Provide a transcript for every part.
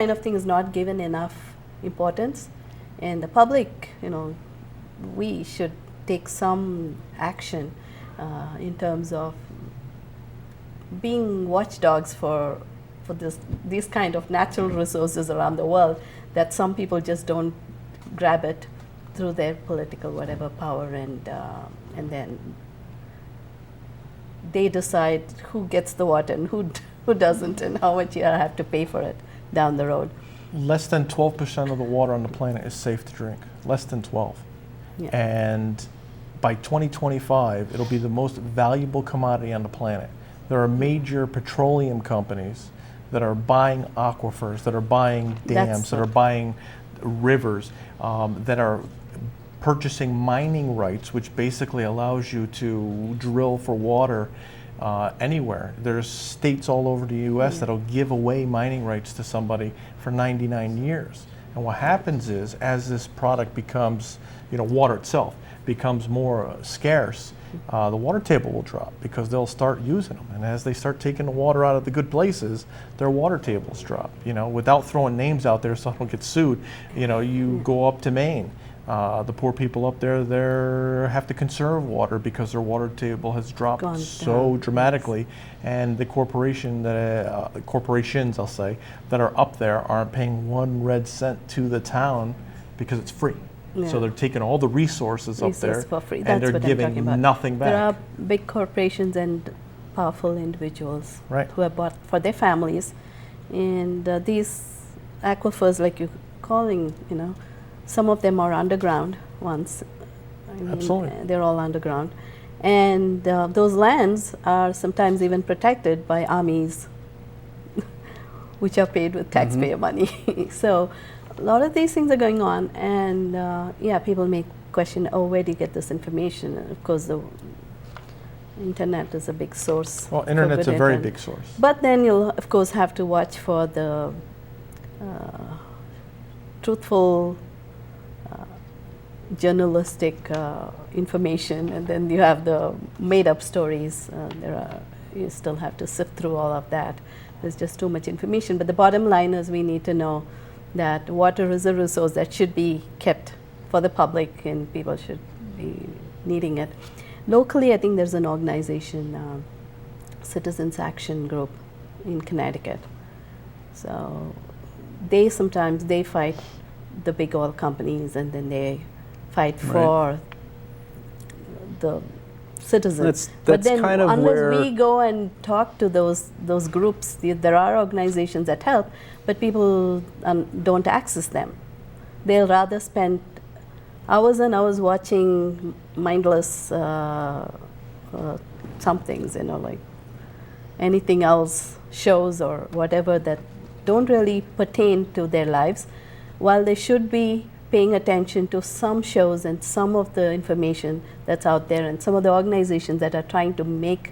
kind of thing is not given enough importance, and the public, we should take some action in terms of being watchdogs for these kind of natural resources around the world, that some people just don't grab it through their political whatever power, and then they decide who gets the water and who doesn't, and how much you have to pay for it down the road. Less than 12% of the water on the planet is safe to drink. Less than 12. Yeah. And by 2025, it'll be the most valuable commodity on the planet. There are major petroleum companies that are buying aquifers, that are buying dams, that are buying rivers, that are purchasing mining rights, which basically allows you to drill for water anywhere. There's states all over the U.S. that'll give away mining rights to somebody for 99 years. And what happens is, as this product becomes, water itself becomes more scarce, the water table will drop because they'll start using them. And as they start taking the water out of the good places, their water tables drop. Without throwing names out there so I don't get sued, you go up to Maine. The poor people up there, they have to conserve water because their water table has dropped so dramatically, and the corporations, I'll say, that are up there aren't paying 1 red cent to the town because it's free. Yeah. So they're taking all the resources up there for free. and they're giving nothing back. There are big corporations and powerful individuals who have bought for their families, and these aquifers, like you're calling, some of them are underground ones. Absolutely. They're all underground. And those lands are sometimes even protected by armies, which are paid with taxpayer money. So a lot of these things are going on, and people may question, where do you get this information? And of course, the internet is a big source. Well, internet's a very big source. But then you'll, of course, have to watch for the truthful journalistic information, and then you have the made-up stories. You still have to sift through all of that. There's just too much information. But the bottom line is, we need to know that water is a resource that should be kept for the public, and people should be needing it. Locally, I think there's an organization, Citizens Action Group in Connecticut. So sometimes they fight the big oil companies, and then they fight for the citizens. That's kind of unless we go and talk to those groups, there are organizations that help, but people don't access them. They'll rather spend hours and hours watching mindless somethings, like anything else, shows or whatever that don't really pertain to their lives, while they should be paying attention to some shows and some of the information that's out there, and some of the organizations that are trying to make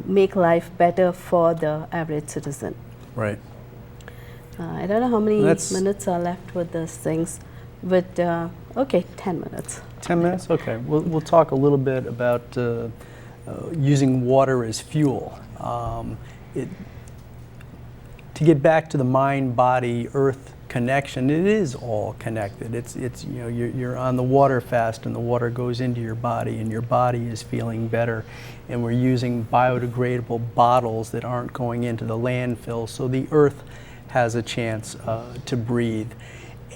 make life better for the average citizen. Right. I don't know how many minutes are left with these things, but okay, 10 minutes. 10 minutes? Okay. We'll talk a little bit about using water as fuel. To get back to the mind, body, earth connection, it is all connected. It's you're on the water fast, and the water goes into your body, and your body is feeling better, and we're using biodegradable bottles that aren't going into the landfill, so the earth has a chance to breathe.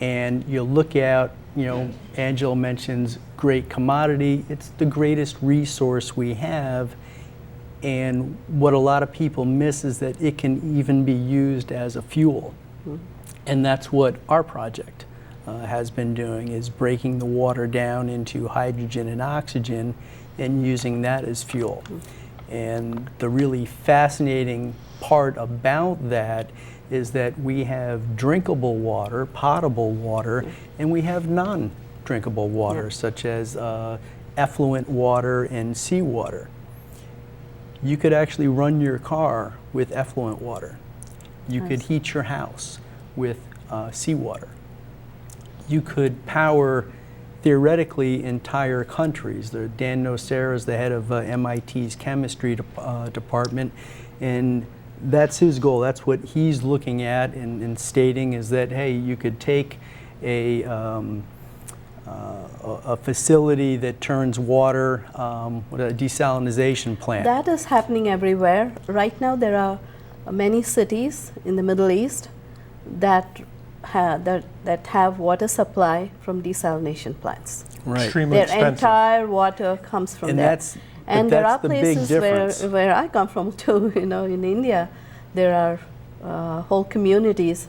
And you look at, Angelo mentions great commodity. It's the greatest resource we have. And what a lot of people miss is that it can even be used as a fuel. Mm-hmm. And that's what our project has been doing, is breaking the water down into hydrogen and oxygen and using that as fuel. Mm-hmm. And the really fascinating part about that is that we have drinkable water, potable water, and we have non-drinkable water, such as effluent water and seawater. You could actually run your car with effluent water. You could heat your house with seawater. You could power, theoretically, entire countries. Dan Nocera is the head of MIT's chemistry department, and That's his goal. That's what he's looking at and stating is that, hey, you could take a facility that turns water, what a desalinization plant. That is happening everywhere. Right now there are many cities in the Middle East that have water supply from desalination plants. Right. Extremely Their expensive. entire water comes from there. And there are the big places difference. where I come from too. You know, in India, there are whole communities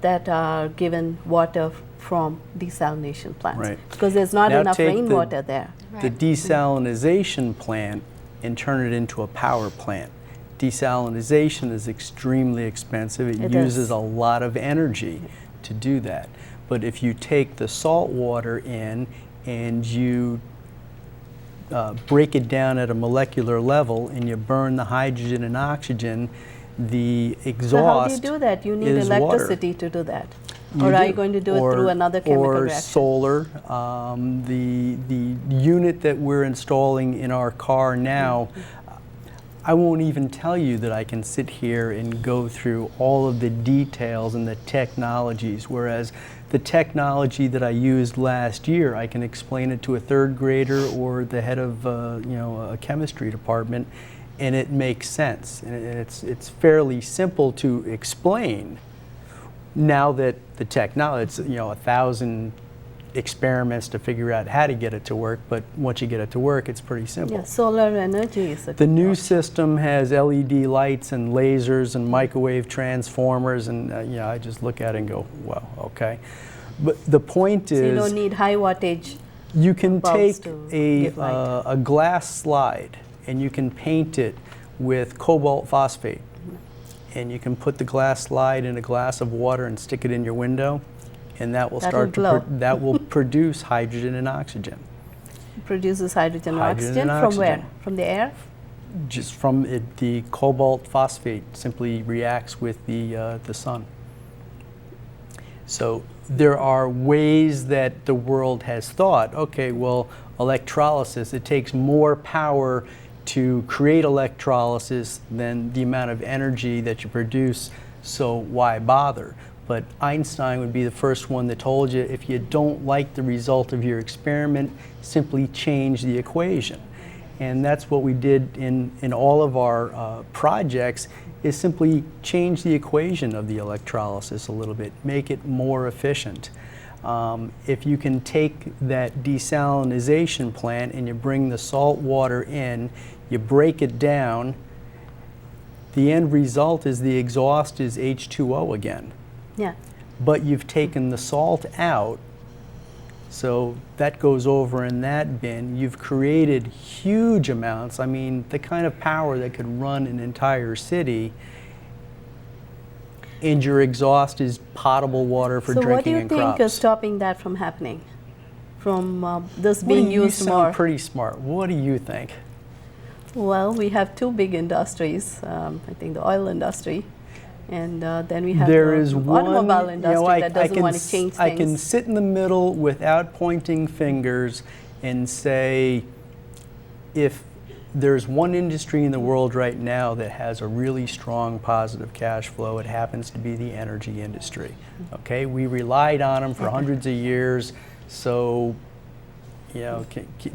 that are given water from desalination plants, Right. because there's not Now enough take rainwater there. The desalinization plant and turn it into a power plant. Desalinization is extremely expensive. It uses is. a lot of energy to do that. But if you take the salt water in and you break it down at a molecular level and you burn the hydrogen and oxygen, the exhaust So how do you do that? You need is water. electricity to do that. You Or are do. you going to do it through another chemical or reaction? solar. The unit that we're installing in our car now, I won't even tell you that I can sit here and go through all of the details and the technologies, whereas the technology that I used last year, I can explain it to a third grader or the head of a chemistry department, and it makes sense. And it's fairly simple to explain. Now that the technology, it's 1,000 experiments to figure out how to get it to work, but once you get it to work, it's pretty simple. Yeah, solar energy is a The good new option. system has LED lights and lasers and microwave transformers, and I just look at it and go, well, okay. But the point So you is, don't need high wattage. you can bulbs take to a give light. a glass slide and you can paint it with cobalt phosphate, and you can put the glass slide in a glass of water and stick it in your window, and that will That'll start to glow. that will produce hydrogen and oxygen. Produces hydrogen and Hydrogen oxygen and from oxygen. where? From the air? Just from it, the cobalt phosphate simply reacts with the sun. So there are ways that the world has thought, okay, well, electrolysis, it takes more power to create electrolysis than the amount of energy that you produce, so why bother? But Einstein would be the first one that told you, if you don't like the result of your experiment, simply change the equation. And that's what we did in all of our projects, is simply change the equation of the electrolysis a little bit, make it more efficient. If you can take that desalinization plant and you bring the salt water in, you break it down, the end result is the exhaust is H2O again. Yeah. But you've taken the salt out, so that goes over in that bin. You've created huge amounts. I mean, the kind of power that could run an entire city, and your exhaust is potable water for So what do drinking you and think crops. is stopping that from happening? From this What being do you used sound more? pretty smart. What do you think? Well, we have two big industries. I think the oil industry, and then we have There the is one, automobile industry that doesn't can want to change things. I can sit in the middle without pointing fingers and say, if there's one industry in the world right now that has a really strong positive cash flow, it happens to be the energy industry. Okay, we relied on them for hundreds of years, so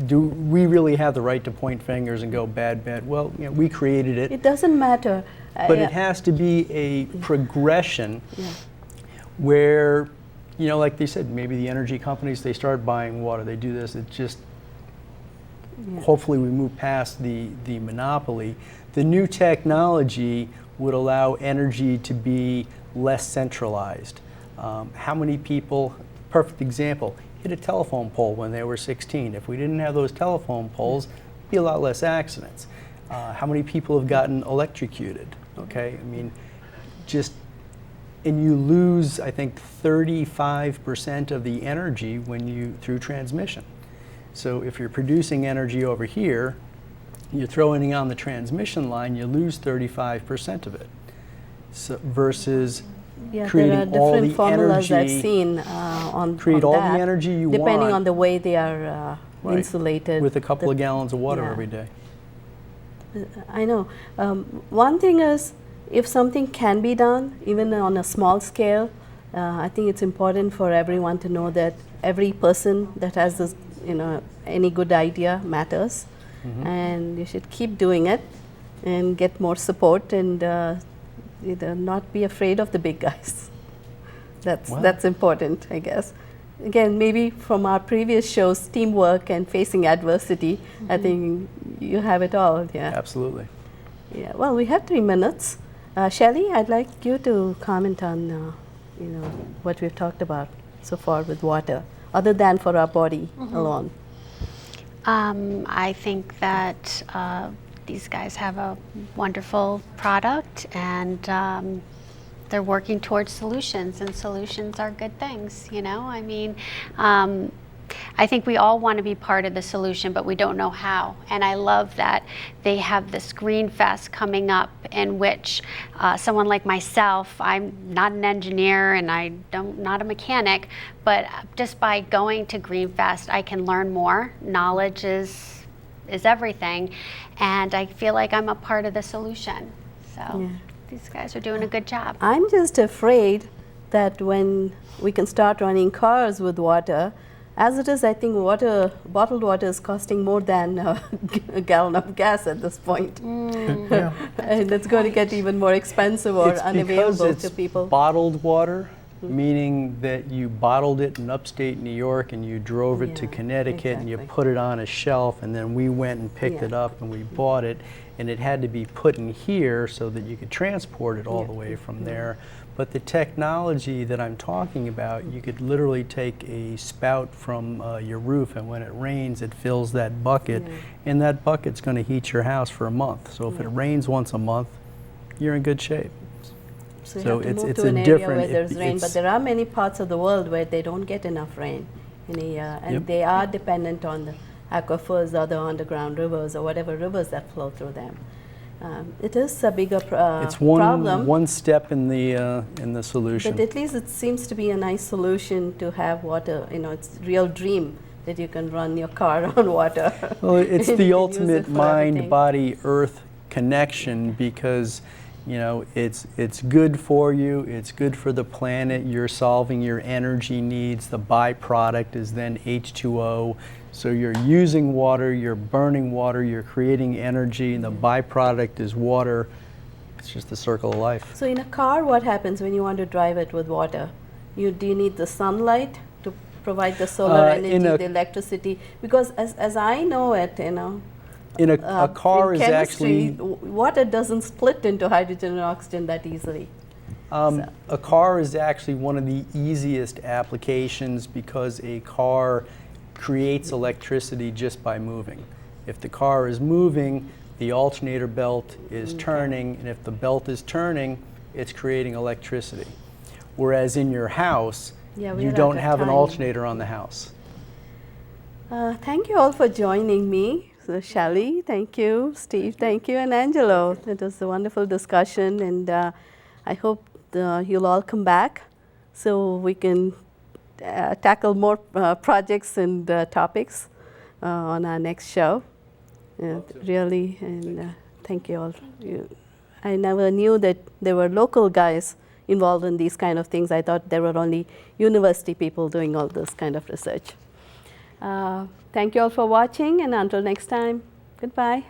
do we really have the right to point fingers and go bad, bad? Well, we created it. It doesn't matter. But it has to be a progression where, like they said, maybe the energy companies, they start buying water, they do this, it just, hopefully we move past the monopoly. The new technology would allow energy to be less centralized. How many people, perfect example, hit a telephone pole when they were 16. If we didn't have those telephone poles, there'd be a lot less accidents. How many people have gotten electrocuted? Okay, I mean, and you lose, I think, 35% of the energy through transmission. So if you're producing energy over here, you're throwing it on the transmission line, you lose 35% of it. So versus creating there are all different the formulas energy, I've seen on create on all that, the energy you depending want on the way they are Right. insulated. with a couple of gallons of water yeah. every day. I know. One thing is, if something can be done, even on a small scale, I think it's important for everyone to know that every person that has this, any good idea matters, and you should keep doing it and get more support, and not be afraid of the big guys. That's important, I guess. Again, maybe from our previous shows, teamwork and facing adversity, I think you have it all. Yeah. Absolutely. Yeah. Well, we have 3 minutes. Shelley, I'd like you to comment on, what we've talked about so far with water, other than for our body alone. I think that these guys have a wonderful product, and they're working towards solutions, and solutions are good things, I mean, I think we all want to be part of the solution, but we don't know how. And I love that they have this Green Fest coming up, in which someone like myself, I'm not an engineer and not a mechanic, but just by going to Green Fest, I can learn more. Knowledge is everything, and I feel like I'm a part of the solution. So these guys are doing a good job. I'm just afraid that when we can start running cars with water, as it is, I think bottled water is costing more than a gallon of gas at this point. And it's going to get even more expensive or unavailable to people. Bottled water, meaning that you bottled it in upstate New York and you drove it to Connecticut and you put it on a shelf, and then we went and picked it up and we bought it, and it had to be put in here so that you could transport it all the way from there. But the technology that I'm talking about, you could literally take a spout from your roof, and when it rains, it fills that bucket, and that bucket's going to heat your house for a month. So if it rains once a month, you're in good shape. So you have to move to an area where there's rain, but there are many parts of the world where they don't get enough rain in a year, and they are dependent on the aquifers or the underground rivers or whatever rivers that flow through them. It is a bigger problem. It's one step in the solution. But at least it seems to be a nice solution to have water. It's a real dream that you can run your car on water. Well, it's the ultimate mind, body, earth connection, because it's good for you, it's good for the planet, you're solving your energy needs, the byproduct is then H2O. So you're using water, you're burning water, you're creating energy, and the byproduct is water. It's just the circle of life. So in a car, what happens when you want to drive it with water? Do you need the sunlight to provide the solar energy, the electricity? Because as I know it, in a car in is chemistry, actually water doesn't split into hydrogen and oxygen that easily. A car is actually one of the easiest applications, because a car creates electricity just by moving. If the car is moving, the alternator belt is turning, and if the belt is turning, it's creating electricity. Whereas in your house, you don't have an alternator on the house. Thank you all for joining me. So Shelley, thank you. Steve, thank you. And Angelo, it was a wonderful discussion, and I hope you'll all come back so we can tackle more projects and topics on our next show. Really, and thank you all. I never knew that there were local guys involved in these kind of things. I thought there were only university people doing all this kind of research. Thank you all for watching, and until next time, goodbye.